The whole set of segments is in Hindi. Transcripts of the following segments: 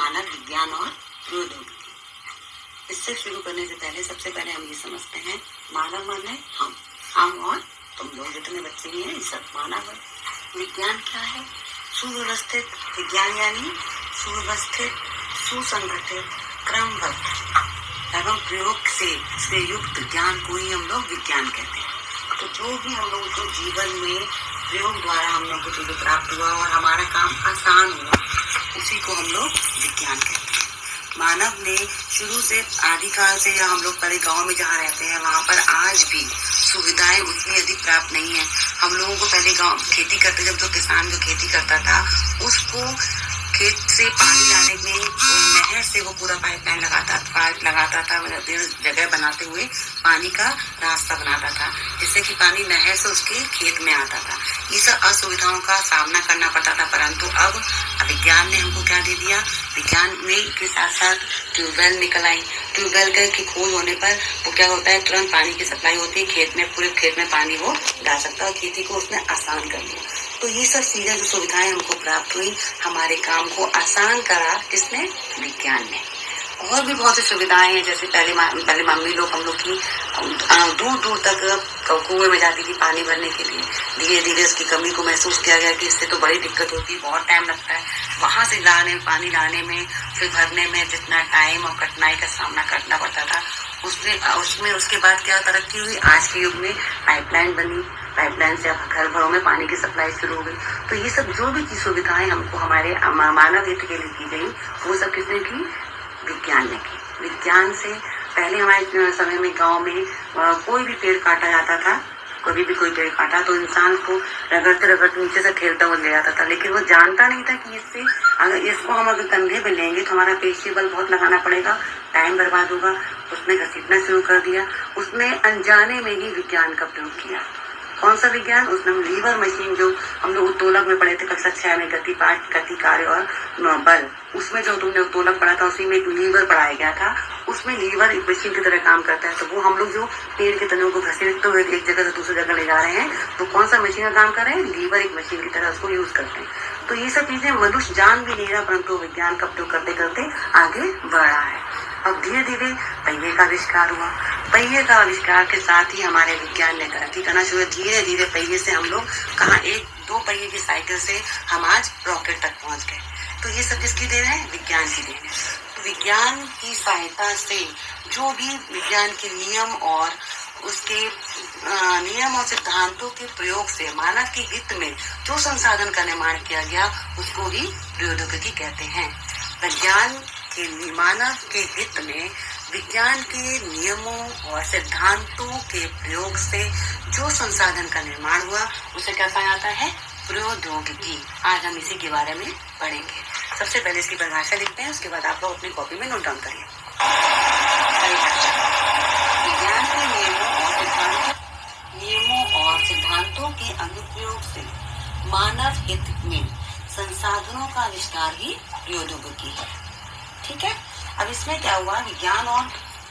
मानव विज्ञान और प्रौद्योगिकी। इससे शुरू करने से पहले सबसे पहले हम ये समझते हैं मानव माने हम और तुम लोग जितने बच्चे भी हैं ये सब मानव है। विज्ञान क्या है? सुव्यवस्थित विज्ञान यानी सुव्यवस्थित, सुसंगठित, क्रमबद्ध एवं प्रयोग से युक्त ज्ञान को ही हम लोग विज्ञान कहते हैं। तो जो भी हम लोगों को जीवन में प्रयोग द्वारा हम लोग को जो प्राप्त हुआ और हमारा काम आसान हुआ उसी को हम लोग विज्ञान कहते हैं। मानव ने शुरू से आदिकाल से या हम लोग पहले गांव में जहाँ रहते हैं वहाँ पर आज भी सुविधाएं उतनी अधिक प्राप्त नहीं है। हम लोगों को पहले गांव खेती करते जब तो किसान जो खेती करता था उसको खेत से पानी लाने में नहर से वो पूरा पाइप लगाता था जगह बनाते हुए पानी का रास्ता बनाता था जिससे कि पानी नहर से उसके खेत में आता था। ये सब असुविधाओं का सामना करना पड़ता था, परंतु अब विज्ञान ने हमको क्या दे दिया? विज्ञान में के साथ साथ ट्यूबवेल निकल आई। ट्यूबवेल की खोज होने पर वो क्या होता है, तुरंत पानी की सप्लाई होती है खेत में, पूरे खेत में पानी वो डाल सकता है और खेती को उसने आसान कर दिया। तो ये सब चीजें जो सुविधाएं हमको प्राप्त हुई हमारे काम को आसान करा किसने? विज्ञान ने। और भी बहुत सी सुविधाएं हैं, जैसे पहले मम्मी लोग हम लोग की दूर दूर तक कुएं में जाती थी पानी भरने के लिए। धीरे धीरे उसकी कमी को महसूस किया गया कि इससे तो बड़ी दिक्कत होती है, बहुत टाइम लगता है वहां से पानी लाने में, फिर भरने में जितना टाइम और कठिनाई का सामना करना पड़ता था उसमें उसके बाद क्या तरक्की हुई? आज के युग में पाइपलाइन बनी, पाइपलाइन से अब घर घरों में पानी की सप्लाई शुरू हो गई। तो ये सब जो भी सुविधाएं हमको हमारे मानव हित के लिए की गई वो सब किसने की? विज्ञान ने की। विज्ञान से पहले हमारे समय में गांव में कोई भी पेड़ काटा जाता था, कभी भी कोई पेड़ काटा तो इंसान को रगड़ते रगड़ते नीचे से खेलता हुआ ले जाता था, लेकिन वो जानता नहीं था कि इसको हम अगर कंधे पे लेंगे तो हमारा पेशी बल बहुत लगाना पड़ेगा, टाइम बर्बाद होगा। उसने घसीटना शुरू कर दिया। उसने अनजाने में ही विज्ञान का प्रयोग किया। कौन सा विज्ञान? उसने लीवर मशीन जो हम लोग उत्तोलक में पढ़े थे कक्षा 6 में, गति पाठ, गति कार्य और बल, उसमें जो तुमने उत्तोलक पढ़ा था उसी में एक लीवर पढ़ाया गया था। उसमें लीवर एक मशीन की तरह काम करता है। तो वो हम लोग जो पेड़ के तनों को घसीटते हुए एक जगह से दूसरी जगह ले जा रहे हैं तो कौन सा मशीन का काम कर रहे हैं? लीवर एक मशीन की तरह उसको यूज करते हैं। तो ये सब चीजें मनुष्य जान भी नहीं रहा, परंतु विज्ञान का प्रयोग करते करते आगे बढ़ रहा है। अब धीरे धीरे पहिए का आविष्कार हुआ। पहिए का आविष्कार के साथ ही हमारे विज्ञान ने तरक्की करना शुरू। धीरे धीरे पहिए से हम लोग कहाँ 1-2 पहिए की साइकिल से हम आज रॉकेट तक पहुंच गए। तो ये सब किसकी देन है? विज्ञान की देन है। तो विज्ञान की सहायता से जो भी विज्ञान के नियम और उसके नियम और सिद्धांतों के प्रयोग से मानव के हित में जो संसाधन का निर्माण किया गया उसको ही प्रौद्योगिकी कहते हैं। विज्ञान के मानव के हित में विज्ञान के नियमों और सिद्धांतों के प्रयोग से जो संसाधन का निर्माण हुआ उसे क्या कहा जाता है? प्रौद्योगिकी। आज हम इसी के बारे में पढ़ेंगे। सबसे पहले इसकी परिभाषा लिखते हैं, उसके बाद आप लोग अपनी कॉपी में नोट डाउन करिए। विज्ञान के नियमों और सिद्धांतों के अनुप्रयोग से मानव हित में संसाधनों का आविष्कार ही प्रौद्योगिकी है। ठीक है। अब इसमें क्या हुआ? विज्ञान और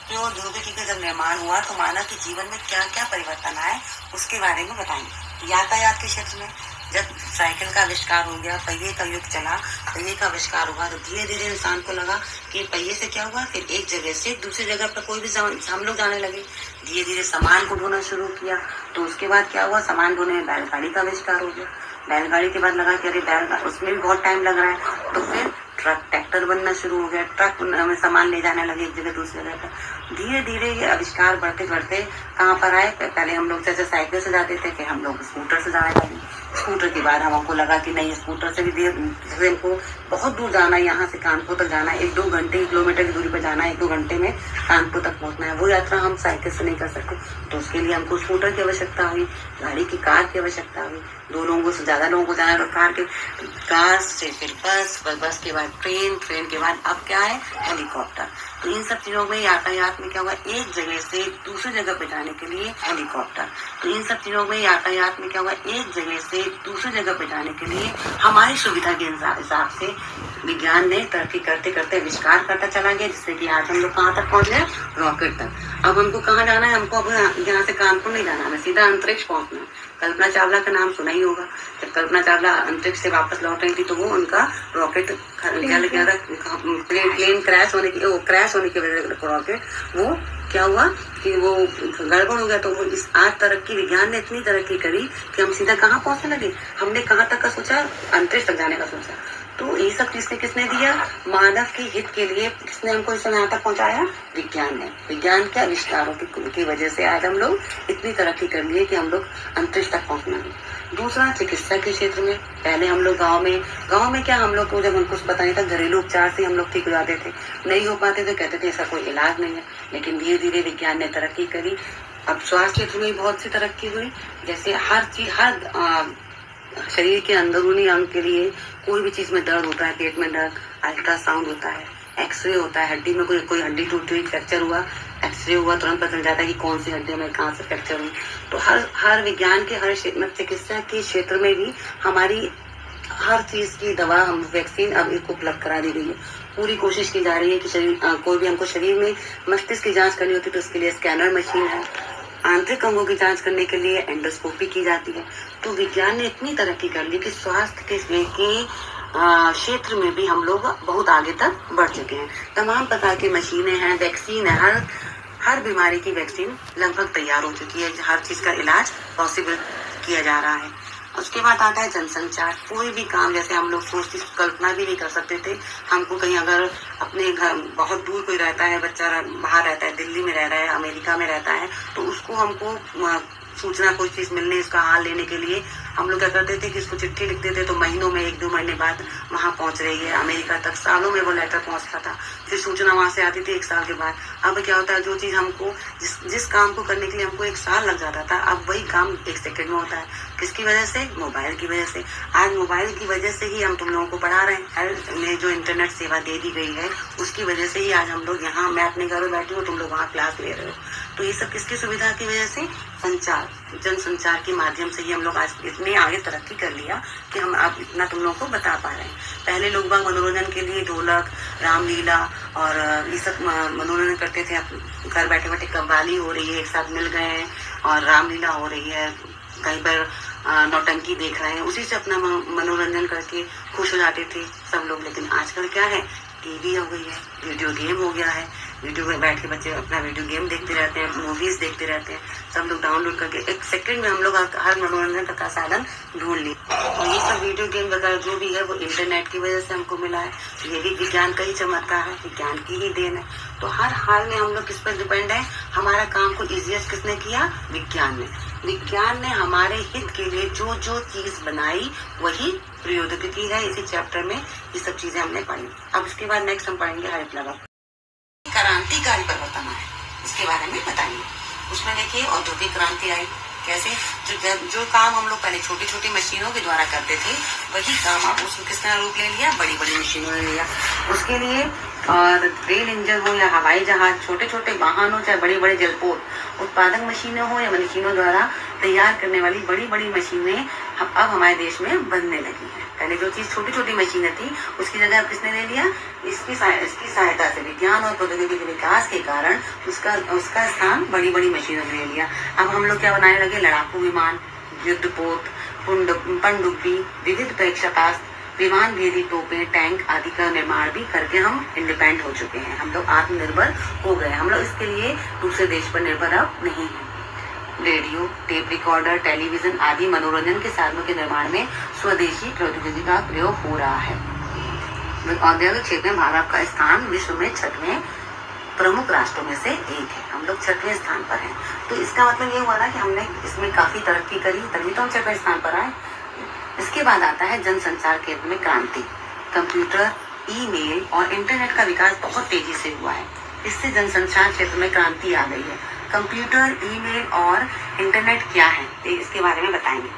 प्रौद्योगिकी का जब निर्माण हुआ तो मानव के जीवन में क्या क्या परिवर्तन आए उसके बारे में बताएंगे। यातायात के क्षेत्र में जब साइकिल का आविष्कार हो गया, पहिए का युग चला, पहिए का आविष्कार हुआ तो धीरे धीरे इंसान को लगा कि पहिए से क्या हुआ, फिर एक जगह से दूसरी जगह पर कोई भी हम लोग जाने लगे। धीरे धीरे सामान को ढोना शुरू किया तो उसके बाद क्या हुआ? सामान ढोने में बैलगाड़ी का आविष्कार हो गया। बैलगाड़ी के बाद लगा कि अरे बैलगाड़ी उसमें भी बहुत टाइम लग रहा है, तो फिर ट्रैक्टर बनना शुरू हो गया। ट्रक में सामान ले जाने लगे एक जगह दूसरी जगह पर। धीरे धीरे ये आविष्कार बढ़ते बढ़ते कहाँ पर आए? पहले हम लोग जैसे साइकिल से जाते थे कि हम लोग स्कूटर से जाने लगे। स्कूटर के बाद हमको लगा कि नहीं, स्कूटर से भी जैसे हमको बहुत दूर जाना है, यहाँ से कानपुर तक जाना है, 1-2 घंटे किलोमीटर की दूरी पर जाना है, 1-2 घंटे में कानपुर तक पहुँचना है। वो यात्रा हम साइकिल से नहीं कर सकते, तो उसके लिए हमको स्कूटर की आवश्यकता हुई, गाड़ी की, कार की आवश्यकता हुई। 2 लोगों से ज्यादा लोगों को जाना है तो कार से फिर बस के बाद ट्रेन के बाद अब क्या है? हेलीकॉप्टर। तो इन सब चीजों में यातायात में क्या हुआ? एक जगह से दूसरी जगह पे जाने के लिए हेलीकॉप्टर। तो इन सब चीजों में यातायात में क्या हुआ? एक जगह से दूसरी जगह पे जाने के लिए हमारी सुविधा के हिसाब से विज्ञान ने तरक्की करते करते आविष्कार करता चला गया, जिससे कि आज हम लोग कहाँ तक पहुंच गए? रॉकेट तक। अब हमको कहाँ जाना है? हमको अब यहाँ से कानपुर नहीं जाना, हमें सीधा अंतरिक्ष पहुंचना है। कल्पना चावला का नाम सुना ही होगा। जब कल्पना चावला अंतरिक्ष से वापस लौट रही थी तो वो उनका रॉकेट प्लेन क्रैश होने की वजह से रॉकेट वो क्या हुआ कि वो गड़बड़ हो गया। तो वो इस आज तरक्की, विज्ञान ने इतनी तरक्की करी कि हम सीधा कहाँ पहुंचने लगे। हमने कहाँ तक का सोचा, अंतरिक्ष तक जाने का सोचा। तो ये सब किसने दिया, मानव के हित के लिए किसने हमको इस यहाँ तक पहुंचाया, विज्ञान ने। विज्ञान के आविष्कारों की वजह से आज हम लोग इतनी तरक्की कर लिए कि हम लोग अंतरिक्ष तक पहुंचना है। दूसरा, चिकित्सा के क्षेत्र में पहले हम लोग गाँव में क्या हम लोग को जब उनको पता नहीं था, घरेलू उपचार से हम लोग ठीक हो जाते थे, नहीं हो पाते थे, कहते थे ऐसा कोई इलाज नहीं है। लेकिन धीरे धीरे विज्ञान ने तरक्की करी। अब स्वास्थ्य क्षेत्र में बहुत सी तरक्की हुई। जैसे हर चीज, हर शरीर के अंदरूनी अंग के लिए कोई भी चीज में दर्द होता है, पेट में दर्द, अल्ट्रासाउंड होता है, एक्सरे होता है, हड्डी में कोई हड्डी टूट गई, फ्रैक्चर हुआ, एक्सरे हुआ, तुरंत पता चल जाता है कि कौन सी हड्डी में कहाँ से फ्रैक्चर हुई। तो हर विज्ञान के हर क्षेत्र में, चिकित्सा के क्षेत्र में भी हमारी हर चीज की दवा, हम वैक्सीन अब इसको उपलब्ध करा दी गई है। पूरी कोशिश की जा रही है कि कोई भी हमको शरीर में मस्तिष्क की जांच करनी होती है तो उसके लिए स्कैनर मशीन है, आंतरिक अंगों की जांच करने के लिए एंडोस्कोपी की जाती है। तो विज्ञान ने इतनी तरक्की कर ली कि स्वास्थ्य के क्षेत्र में भी हम लोग बहुत आगे तक बढ़ चुके हैं। तमाम प्रकार की मशीनें हैं, वैक्सीन है, हर बीमारी की वैक्सीन लगभग तैयार हो चुकी है, हर चीज का इलाज पॉसिबल किया जा रहा है। उसके बाद आता है जनसंचार। कोई भी काम जैसे हम लोग सोचते, कल्पना भी नहीं कर सकते थे, हमको कहीं अगर अपने घर बहुत दूर कोई रहता है, बच्चा बाहर रहता है, दिल्ली में रह रहा है, अमेरिका में रहता है, तो उसको हमको सूचना, कोई चीज मिलने, उसका हाल लेने के लिए हम लोग क्या करते थे कि उसको चिट्ठी लिखते थे, तो महीनों में 1-2 महीने बाद वहां पहुंच रही है। अमेरिका तक सालों में वो लेटर पहुंचता था, फिर सूचना वहां से आती थी 1 साल के बाद। अब क्या होता है, जो चीज हमको जिस काम को करने के लिए हमको 1 साल लग जाता था, अब वही काम 1 सेकंड में होता है। किसकी वजह से? मोबाइल की वजह से। आज मोबाइल की वजह से ही हम तुम लोगों को पढ़ा रहे हैं, में जो इंटरनेट सेवा दे दी गई है उसकी वजह से ही आज हम लोग यहाँ, मैं अपने घर में बैठी हूँ, तुम लोग वहाँ क्लास ले रहे हो। तो ये सब किसकी सुविधा की वजह से? संचार, जनसंचार के माध्यम से ही हम लोग आज इतने आगे तरक्की कर लिया कि हम अब इतना तुम लोगों को बता पा रहे हैं। पहले लोग बाग मनोरंजन के लिए ढोलक, रामलीला और ये सब मनोरंजन करते थे। घर बैठे बैठे कव्वाली हो रही है, एक साथ मिल गए हैं और रामलीला हो रही है, कहीं पर नौटंकी देख रहे हैं, उसी से अपना मनोरंजन करके खुश हो जाते थे सब लोग। लेकिन आजकल क्या है, टीवी हो गई है, वीडियो गेम हो गया है, वीडियो में बैठ के बच्चे अपना वीडियो गेम देखते रहते हैं, मूवीज देखते रहते हैं, सब लोग डाउनलोड करके 1 सेकंड में हम लोग हर मनोरंजन का साधन ढूंढ लिए। और ये सब वीडियो गेम वगैरह जो भी है वो इंटरनेट की वजह से हमको मिला है। ये भी विज्ञान का ही चमत्कार है, विज्ञान की ही देन है। तो हर हाल में हम लोग किस पर डिपेंड है? हमारा काम को इजिएस्ट किसने किया? विज्ञान ने। विज्ञान ने हमारे हित के लिए जो जो चीज बनाई वही प्रौद्योगिकी है। इसी चैप्टर में ये सब चीजें हमने पढ़ी। अब इसके बाद नेक्स्ट हम पढ़ेंगे हरिप्लव। क्रांतिकारी परिवर्तन है, इसके बारे में बताएंगे। उसमें देखिए औद्योगिक क्रांति आई। कैसे? जो काम हम लोग पहले छोटी छोटी मशीनों के द्वारा करते थे, वही काम अब उसको किसने रूप ले लिया? बड़ी बड़ी मशीनों ने लिया। उसके लिए और रेल इंजन हो या हवाई जहाज, छोटे छोटे वाहन हो, चाहे बड़े बड़े जलपोत, उत्पादक मशीनें हो या मशीनों द्वारा तैयार करने वाली बड़ी बड़ी मशीनें अब हमारे देश में बनने लगी हैं। पहले जो चीज छोटी छोटी मशीनें थी उसकी जगह अब किसने ले लिया? इसकी सहायता से, विज्ञान और प्रौद्योगिकी के विकास के कारण उसका स्थान बड़ी बड़ी मशीनों ने ले लिया। अब हम लोग क्या बनाने लगे? लड़ाकू विमान, युद्धपोत, पनडुब्बी, विविध प्रेक्षकास्त्र, विमान भेदी तोपें, टैंक आदि का निर्माण भी करके हम इंडिपेंडेंट हो चुके हैं। हम लोग आत्मनिर्भर हो गए। हम लोग इसके लिए दूसरे देश पर निर्भर अब नहीं है। रेडियो, टेप रिकॉर्डर, टेलीविजन आदि मनोरंजन के साधनों के निर्माण में स्वदेशी प्रौद्योगिकी का प्रयोग हो रहा है। औद्योगिक क्षेत्र में भारत का स्थान विश्व में 6वें प्रमुख राष्ट्रों में से एक है। हम लोग 6वें स्थान पर हैं। तो इसका मतलब ये हुआ ना कि हमने इसमें काफी तरक्की करी, तभी तो हम 6वें स्थान पर आए। इसके बाद आता है जनसंचार क्षेत्र में क्रांति। कंप्यूटर, ईमेल और इंटरनेट का विकास बहुत तेजी से हुआ है। इससे जनसंचार क्षेत्र में क्रांति आ गई है। कंप्यूटर, ईमेल और इंटरनेट क्या है, इसके बारे में बताएंगे।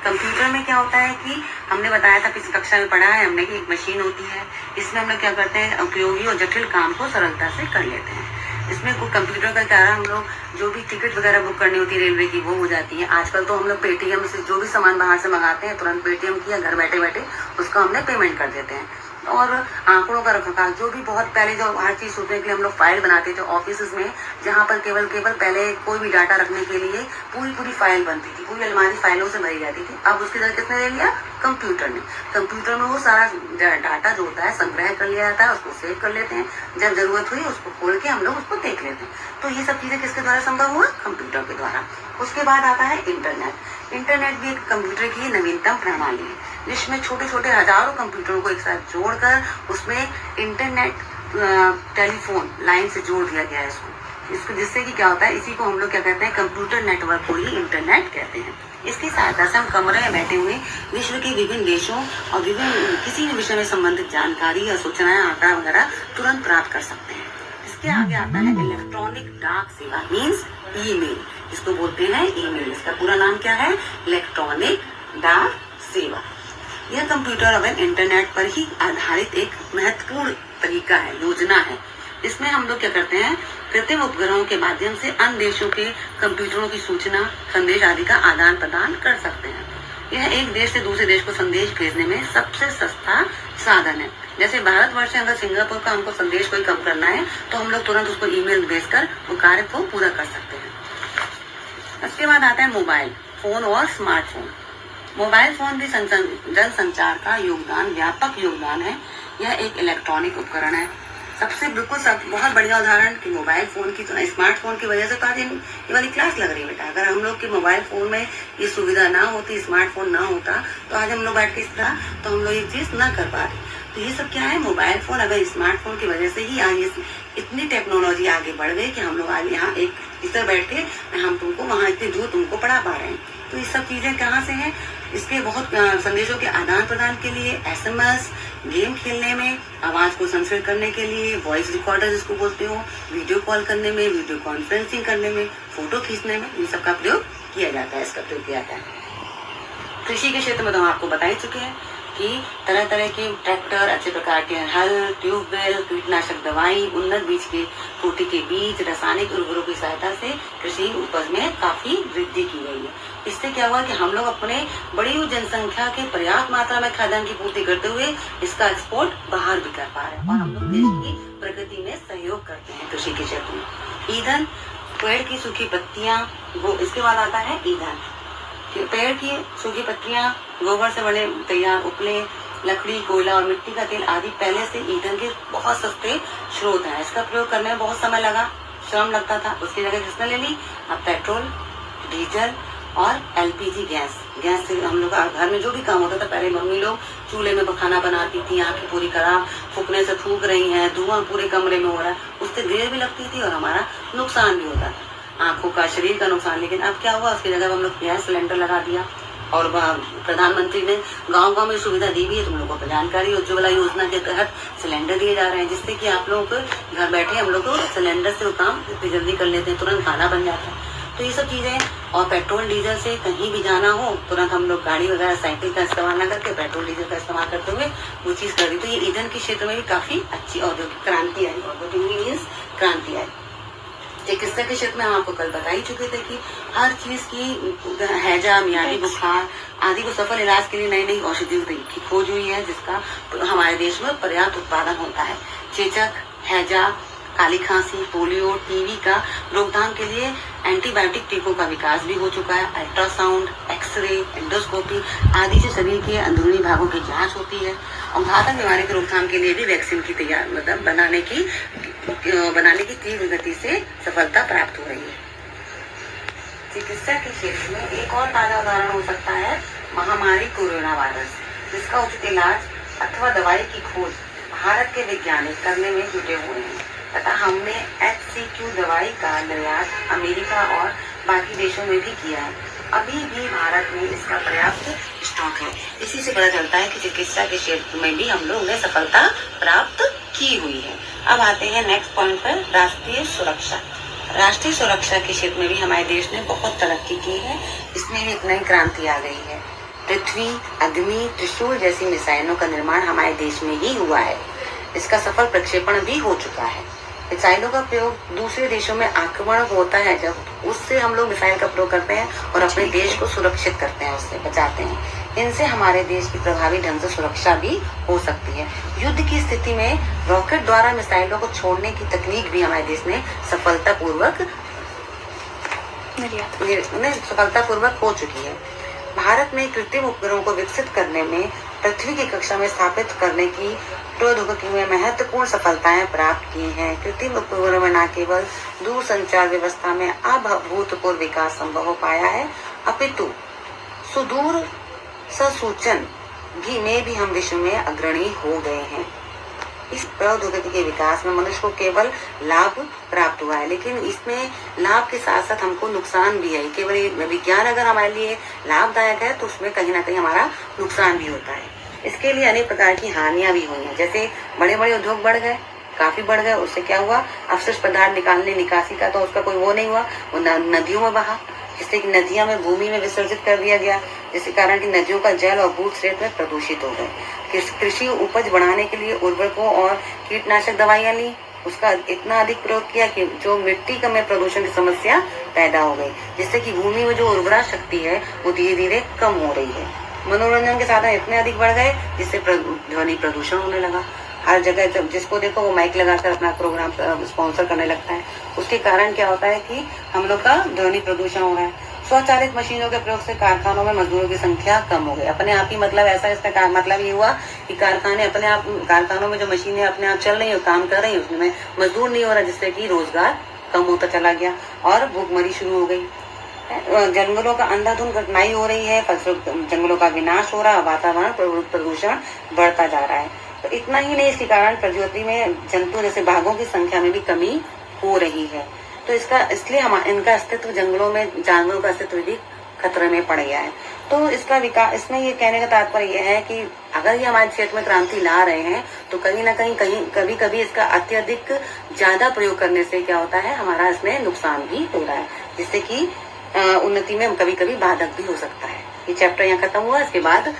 कंप्यूटर में क्या होता है कि हमने बताया था, पिछली कक्षा में पढ़ा है हमने कि एक मशीन होती है। इसमें हम लोग क्या करते हैं? उपयोगी और जटिल काम को सरलता से कर लेते हैं। इसमें कंप्यूटर का क्या है, हम लोग जो भी टिकट वगैरह बुक करनी होती है रेलवे की, वो हो जाती है। आजकल तो हम लोग पेटीएम से जो भी सामान बाहर से मंगाते हैं, तुरंत पेटीएम किया, घर बैठे बैठे उसका हमने पेमेंट कर देते हैं। और आंकड़ों का रखरखाव, जो भी बहुत पहले जो हर चीज सोचने के लिए हम लोग फाइल बनाते थे ऑफिस में, जहाँ पर केवल पहले कोई भी डाटा रखने के लिए पूरी फाइल बनती थी, पूरी अलमारी फाइलों से भरी जाती थी। अब उसकी जगह किसने ले लिया? कंप्यूटर ने। कंप्यूटर में वो सारा डाटा जो होता है संग्रह कर लिया जाता है, उसको सेव कर लेते हैं, जब जरूरत हुई उसको खोल के हम लोग उसको देख लेते हैं। तो ये सब चीजें किसके द्वारा संभव हुआ? कंप्यूटर के द्वारा। उसके बाद आता है इंटरनेट। इंटरनेट भी एक कंप्यूटर की नवीनतम प्रणाली है, जिसमें छोटे छोटे हजारों कंप्यूटरों को एक साथ जोड़कर उसमें इंटरनेट टेलीफोन लाइन से जोड़ दिया गया है इसको, जिससे कि क्या होता है, इसी को हम लोग क्या कहते हैं, कंप्यूटर नेटवर्क को ही इंटरनेट कहते हैं। इसकी सहायता से हम कमरे में बैठे हुए विश्व के विभिन्न देशों और विभिन्न किसी भी विषय में संबंधित जानकारी या सूचनाएं, आंकड़ा वगैरह तुरंत प्राप्त कर सकते हैं। इसके आगे आता है इलेक्ट्रॉनिक डाक सेवा, मीन्स ईमेल, इसको बोलते हैं ईमेल। इसका पूरा नाम क्या है? इलेक्ट्रॉनिक डाक सेवा। यह कंप्यूटर और इंटरनेट पर ही आधारित एक महत्वपूर्ण तरीका है, योजना है। इसमें हम लोग क्या करते हैं, कृत्रिम उपग्रहों के माध्यम से अन्य देशों के कंप्यूटरों की सूचना, संदेश आदि का आदान प्रदान कर सकते हैं। यह एक देश से दूसरे देश को संदेश भेजने में सबसे सस्ता साधन है। जैसे भारतवर्ष से अगर सिंगापुर का हमको संदेश कोई कम करना है तो हम लोग तुरंत उसको ईमेल भेजकर वो कार्य को पूरा कर सकते हैं। उसके बाद आता है मोबाइल फोन और स्मार्टफोन। मोबाइल फोन भी जनसंचार का योगदान, व्यापक योगदान है। यह एक इलेक्ट्रॉनिक उपकरण है। सबसे बिल्कुल बहुत बढ़िया उदाहरण कि मोबाइल फोन की, तो स्मार्टफोन की वजह से तो आज ये वाली क्लास लग रही है बेटा। अगर हम लोग के मोबाइल फोन में ये सुविधा ना होती, स्मार्टफोन ना होता, तो आज हम लोग बैठ के इस तरह तो हम लोग ये चीज ना कर पाते। तो ये सब क्या है, मोबाइल फोन अगर स्मार्टफोन की वजह से ही आज इतनी टेक्नोलॉजी आगे बढ़ गई कि हम लोग आज यहाँ एक इधर बैठ के हम तुमको वहाँ इतनी दूर तुमको पढ़ा पा रहे हैं। तो ये सब चीजें कहाँ से हैं? इसके बहुत संदेशों के आदान प्रदान के लिए, एसएमएस, गेम खेलने में, आवाज को संस्कृत करने के लिए, वॉइस रिकॉर्डर जिसको बोलते हो, वीडियो कॉल करने में, वीडियो कॉन्फ्रेंसिंग करने में, फोटो खींचने में, इन सब का प्रयोग किया जाता है। इसका प्रयोग किया जाता है। कृषि के क्षेत्र में तो हम आपको बता ही चुके हैं कि तरह तरह के ट्रैक्टर, अच्छे प्रकार के हल, ट्यूबवेल, कीटनाशक दवाई, उन्नत बीज के कोटि के बीज, रासायनिक उर्वरकों की सहायता से कृषि उपज में काफी वृद्धि की गई है। इससे क्या हुआ कि हम लोग अपने बड़ी हुई जनसंख्या के पर्याप्त मात्रा में खाद्यान्न की पूर्ति करते हुए इसका एक्सपोर्ट बाहर भी कर पा रहे हैं और हम लोग देश की प्रगति में सहयोग करते हैं। कृषि के क्षेत्र में ईंधन, पेड़ की सूखी पत्तियां, वो इसके बाद आता है ईंधन। पेड़ की सूखी पत्तियां, गोबर से बने तैयार उपले, लकड़ी, कोयला और मिट्टी का तेल आदि पहले से ईंधन के बहुत सस्ते स्रोत हैं। इसका प्रयोग करने में बहुत समय लगा, श्रम लगता था। उसकी जगह किसने ले ली? अब पेट्रोल, डीजल और एलपीजी गैस से हम लोग घर में जो भी काम होता था, पहले मम्मी लोग चूल्हे में खाना बनाती थी, आंखें पूरी खराब, फूकने से फूक रही हैं, धुआं पूरे कमरे में हो रहा है, उससे देर भी लगती थी और हमारा नुकसान भी होता था, आंखों का, शरीर का नुकसान। लेकिन अब क्या हुआ, उसकी जगह हम लोग गैस सिलेंडर लगा दिया और प्रधानमंत्री ने गांव में सुविधा दी भी है। तुम लोगों को जानकारी, उज्ज्वला योजना के तहत सिलेंडर दिए जा रहे हैं, जिससे कि आप लोगों को घर बैठे हम लोग को सिलेंडर से वो काम इतनी जल्दी कर लेते हैं, तुरंत खाना बन जाता है। तो ये सब चीजें, और पेट्रोल डीजल से कहीं भी जाना हो तुरंत हम लोग गाड़ी वगैरह, साइकिल का इस्तेमाल न करके पेट्रोल डीजल का इस्तेमाल करते हुए वो चीज कर दी। तो ये ईंधन के क्षेत्र में भी काफी अच्छी औद्योगिक क्रांति आई। औद्योगिक मीन्स क्रांति आई। चिकित्सा के क्षेत्र में हम आपको कल बता ही चुके थे कि हर चीज की, हैजा, मियादी बुखार आदि को सफल इलाज के लिए नई नई औषधियों की खोज हुई है, जिसका हमारे देश में पर्याप्त उत्पादन होता है। चेचक, हैजा, काली खांसी, पोलियो, टीबी का रोकथाम के लिए एंटीबायोटिक टीकों का विकास भी हो चुका है। अल्ट्रासाउंड, एक्सरे, एंडोस्कोपी आदि से शरीर के अंदरूनी भागों की जांच होती है और घातक बीमारी के रोकथाम के लिए भी वैक्सीन की तैयार मतलब बनाने की तीव्र गति से सफलता प्राप्त हो रही है। चिकित्सा के क्षेत्र में एक और ताजा उदाहरण हो सकता है महामारी कोरोना वायरस, जिसका उचित इलाज अथवा दवाई की खोज भारत के वैज्ञानिक करने में जुटे हुए हैं तथा हमने HCQ दवाई का निर्यात अमेरिका और बाकी देशों में भी किया है। अभी भी भारत में इसका पर्याप्त स्टॉक है। इसी से पता चलता है कि चिकित्सा के क्षेत्र में भी हम लोगों ने सफलता प्राप्त की हुई है। अब आते हैं नेक्स्ट पॉइंट पर, राष्ट्रीय सुरक्षा। राष्ट्रीय सुरक्षा के क्षेत्र में भी हमारे देश ने बहुत तरक्की की है। इसमें भी एक नई क्रांति आ गई है। पृथ्वी, अग्नि, त्रिशूल जैसी मिसाइलों का निर्माण हमारे देश में ही हुआ है। इसका सफल प्रक्षेपण भी हो चुका है। मिसाइलों का प्रयोग दूसरे देशों में आक्रमण होता है, जब उससे हम लोग मिसाइल का प्रयोग करते हैं और अपने देश को सुरक्षित करते हैं, उससे बचाते हैं। इनसे हमारे देश की प्रभावी ढंग से सुरक्षा भी हो सकती है। युद्ध की स्थिति में रॉकेट द्वारा मिसाइलों को छोड़ने की तकनीक भी हमारे देश में सफलतापूर्वक हो चुकी है। भारत में कृत्रिम उपग्रहों को विकसित करने में पृथ्वी की कक्षा में स्थापित करने की प्रौद्योगिकी में महत्वपूर्ण सफलताएं प्राप्त की हैं। कृत्रिम उपग्रहों में न केवल दूर संचार व्यवस्था में अभूतपूर्व विकास संभव हो पाया है, अपितु सुदूर संसूचन में भी हम विश्व में अग्रणी हो गए हैं। इस प्रौद्योगिकी के विकास में मनुष्य को केवल लाभ प्राप्त हुआ है, लेकिन इसमें लाभ के साथ साथ हमको नुकसान भी है। केवल विज्ञान अगर हमारे लिए लाभदायक है तो उसमें कहीं ना कहीं हमारा नुकसान भी होता है। इसके लिए अनेक प्रकार की हानियां भी हुई हैं। जैसे बड़े बड़े उद्योग बढ़ गए, काफी बढ़ गए, उससे क्या हुआ, अपशिष्ट पदार्थ निकालने निकासी का तो उसका कोई वो नहीं हुआ, वो नदियों में बहा, जिससे कि नदियां में भूमि में विसर्जित कर दिया गया, जिसके कारण कि नदियों का जल और भू स्रोत में प्रदूषित हो गए। कृषि उपज बढ़ाने के लिए उर्वरकों और कीटनाशक दवाइयां ली, उसका इतना अधिक प्रयोग किया कि जो मिट्टी का में प्रदूषण की समस्या पैदा हो गई, जिससे कि भूमि में जो उर्वरा शक्ति है वो धीरे धीरे कम हो रही है। मनोरंजन के साधन इतने अधिक बढ़ गए जिससे ध्वनि प्रदूषण होने लगा। हर जगह जब जिसको देखो वो माइक लगाकर अपना प्रोग्राम स्पॉन्सर करने लगता है। उसके कारण क्या होता है कि हम लोग का ध्वनि प्रदूषण हो रहा है। स्वचालित मशीनों के प्रयोग से कारखानों में मजदूरों की संख्या कम हो गई। अपने आप ही मतलब ऐसा, इसका मतलब ये हुआ कि कारखानों में जो मशीनें अपने आप चल रही है, काम कर रही है, उसमें मजदूर नहीं हो रहा, जिससे कि रोजगार कम होता चला गया और भूखमरी शुरू हो गई। जंगलों का अंधाधुंध कटाई हो रही है, जंगलों का विनाश हो रहा है, वातावरण प्रदूषण बढ़ता जा रहा है। तो इतना ही नहीं, इसके कारण प्रकृति में जंतु जैसे बाघों की संख्या में भी कमी हो रही है। तो इसलिए इनका अस्तित्व, जंगलों में जानवरों का अस्तित्व भी खतरे में पड़ गया है। तो इसका विकास, इसमें ये कहने का तात्पर्य यह है कि अगर ये हमारे क्षेत्र में क्रांति ला रहे हैं तो कहीं ना कहीं कभी कभी इसका अत्यधिक ज्यादा प्रयोग करने से क्या होता है, हमारा इसमें नुकसान भी हो रहा है, जिससे कि उन्नति में कभी कभी बाधक भी हो सकता है। ये चैप्टर यहाँ खत्म हुआ। इसके बाद